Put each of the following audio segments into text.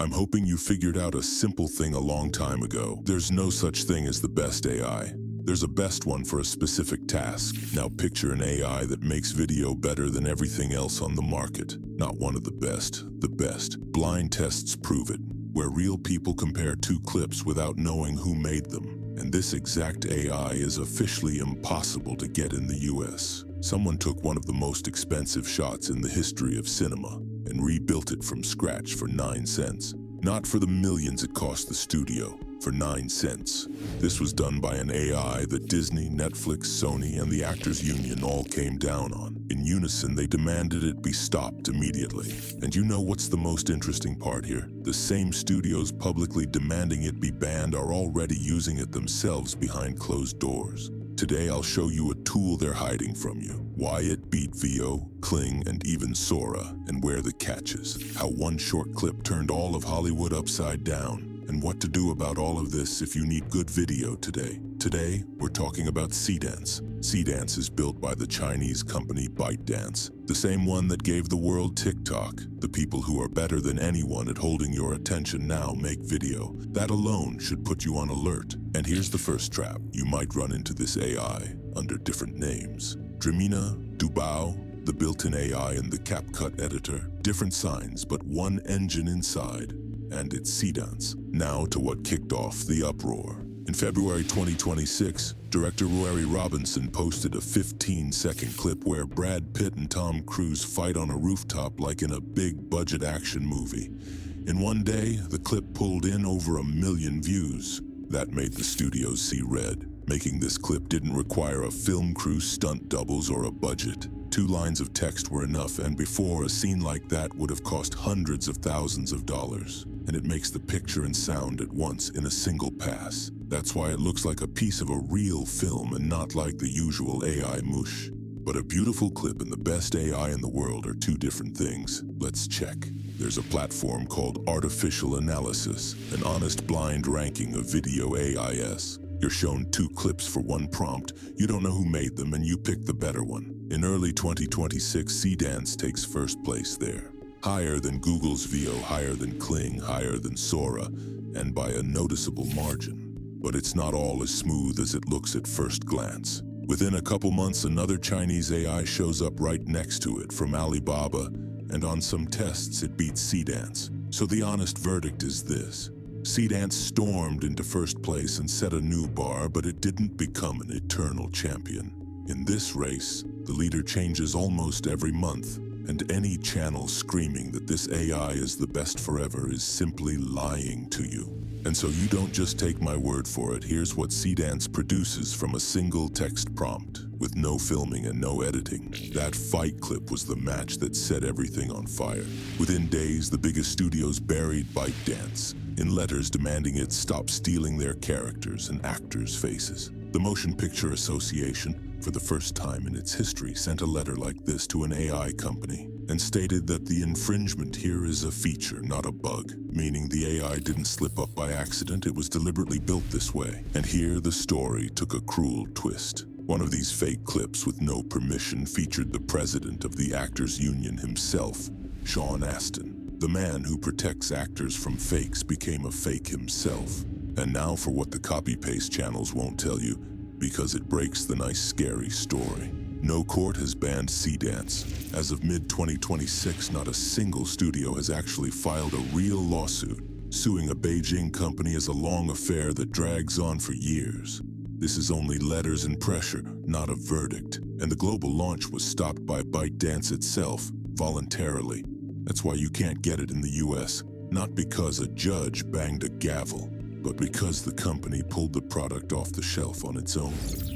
I'm hoping you figured out a simple thing a long time ago. There's no such thing as the best AI. There's a best one for a specific task. Now picture an AI that makes video better than everything else on the market. Not one of the best, the best. Blind tests prove it, where real people compare two clips without knowing who made them. And this exact AI is officially impossible to get in the US. Someone took one of the most expensive shots in the history of cinema and rebuilt it from scratch for 9 cents. Not for the millions it cost the studio, for 9 cents. This was done by an AI that Disney, Netflix, Sony, and the Actors Union all came down on. In unison, they demanded it be stopped immediately. And you know what's the most interesting part here? The same studios publicly demanding it be banned are already using it themselves behind closed doors. Today, I'll show you a tool they're hiding from you, why it beat Veo, Kling, and even Sora, and where the catch is, how one short clip turned all of Hollywood upside down, and what to do about all of this if you need good video today. Today, we're talking about seedance. Seedance is built by the Chinese company ByteDance, the same one that gave the world TikTok. The people who are better than anyone at holding your attention now make video. That alone should put you on alert. And here's the first trap. You might run into this AI under different names. Dramina, Dubao, the built-in AI in the CapCut editor. Different signs, but one engine inside. And it's seedance. Now to what kicked off the uproar. In February 2026, director Rory Robinson posted a 15-second clip where Brad Pitt and Tom Cruise fight on a rooftop like in a big-budget action movie. In one day, the clip pulled in over 1 million views. That made the studios see red. Making this clip didn't require a film crew, stunt doubles, or a budget. 2 lines of text were enough, and before, a scene like that would have cost hundreds of thousands of dollars. And it makes the picture and sound at once in a single pass. That's why it looks like a piece of a real film and not like the usual AI mush. But a beautiful clip and the best AI in the world are 2 different things. Let's check. There's a platform called Artificial Analysis, an honest blind ranking of video AIs. You're shown 2 clips for 1 prompt. You don't know who made them and you pick the better one. In early 2026, seedance takes first place there. Higher than Google's Veo, higher than Kling, higher than Sora, and by a noticeable margin. But it's not all as smooth as it looks at first glance. Within a couple months, another Chinese AI shows up right next to it from Alibaba, and on some tests it beats seedance. So the honest verdict is this. Seedance stormed into first place and set a new bar, but it didn't become an eternal champion. In this race, the leader changes almost every month, and any channel screaming that this AI is the best forever is simply lying to you. And so you don't just take my word for it. Here's what seedance produces from a single text prompt, with no filming and no editing. That fight clip was the match that set everything on fire. Within days, the biggest studios buried ByteDance in letters demanding it stop stealing their characters and actors' faces. The Motion Picture Association, for the first time in its history, sent a letter like this to an AI company and stated that the infringement here is a feature, not a bug, meaning the AI didn't slip up by accident, it was deliberately built this way. And here the story took a cruel twist. One of these fake clips with no permission featured the president of the Actors Union himself, Sean Astin. The man who protects actors from fakes became a fake himself. And now for what the copy-paste channels won't tell you, because it breaks the nice scary story. No court has banned seedance. As of mid-2026, not a single studio has actually filed a real lawsuit. Suing a Beijing company is a long affair that drags on for years. This is only letters and pressure, not a verdict. And the global launch was stopped by ByteDance itself, voluntarily. That's why you can't get it in the US. Not because a judge banged a gavel, but because the company pulled the product off the shelf on its own.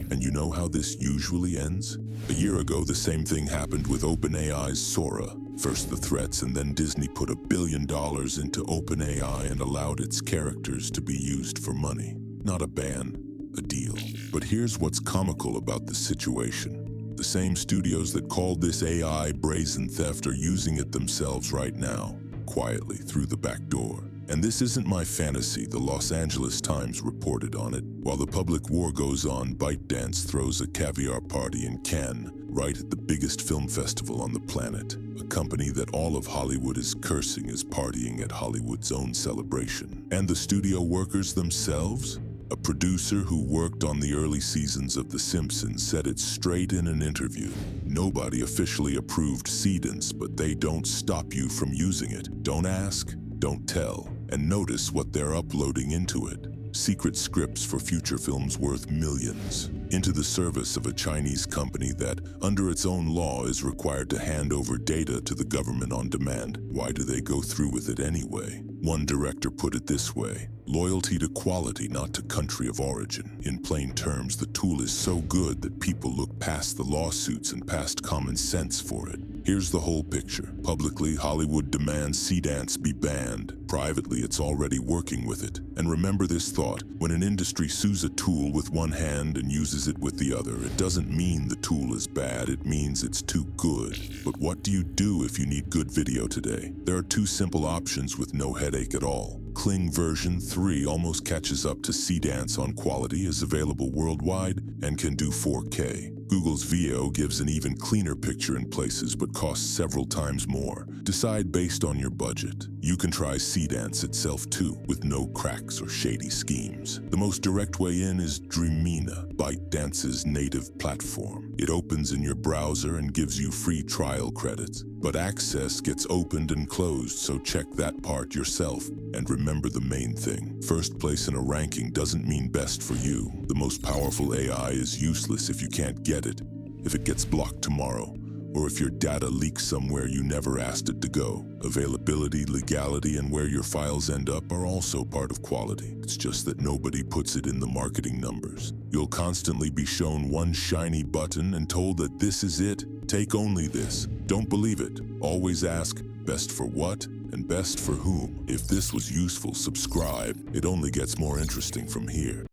And you know how this usually ends? A year ago, the same thing happened with OpenAI's Sora. First the threats, and then Disney put $1 billion into OpenAI and allowed its characters to be used for money. Not a ban, a deal. But here's what's comical about the situation. The same studios that called this AI brazen theft are using it themselves right now, quietly through the back door. And this isn't my fantasy, the Los Angeles Times reported on it. While the public war goes on, ByteDance throws a caviar party in Cannes, right at the biggest film festival on the planet. A company that all of Hollywood is cursing is partying at Hollywood's own celebration. And the studio workers themselves? A producer who worked on the early seasons of The Simpsons said it straight in an interview. Nobody officially approved seedance, but they don't stop you from using it. Don't ask, don't tell, and notice what they're uploading into it. Secret scripts for future films worth millions, into the service of a Chinese company that, under its own law, is required to hand over data to the government on demand. Why do they go through with it anyway? One director put it this way: loyalty to quality, not to country of origin. In plain terms, the tool is so good that people look past the lawsuits and past common sense for it. Here's the whole picture. Publicly, Hollywood demands seedance be banned. Privately, it's already working with it. And remember this thought: when an industry sues a tool with one hand and uses it with the other, it doesn't mean the tool is bad, it means it's too good. But what do you do if you need good video today? There are two simple options with no headache at all. Kling version 3 almost catches up to seedance on quality, is available worldwide, and can do 4K. Google's Veo gives an even cleaner picture in places but costs several times more. Decide based on your budget. You can try seedance itself too, with no cracks or shady schemes. The most direct way in is Dreamina, ByteDance's native platform. It opens in your browser and gives you free trial credits. But access gets opened and closed, so check that part yourself. And remember the main thing: first place in a ranking doesn't mean best for you. The most powerful AI is useless if you can't get it, if it gets blocked tomorrow, or if your data leaks somewhere you never asked it to go. Availability, legality, and where your files end up are also part of quality. It's just that nobody puts it in the marketing numbers. You'll constantly be shown one shiny button and told that this is it. Take only this. Don't believe it. Always ask, best for what and best for whom? If this was useful, subscribe. It only gets more interesting from here.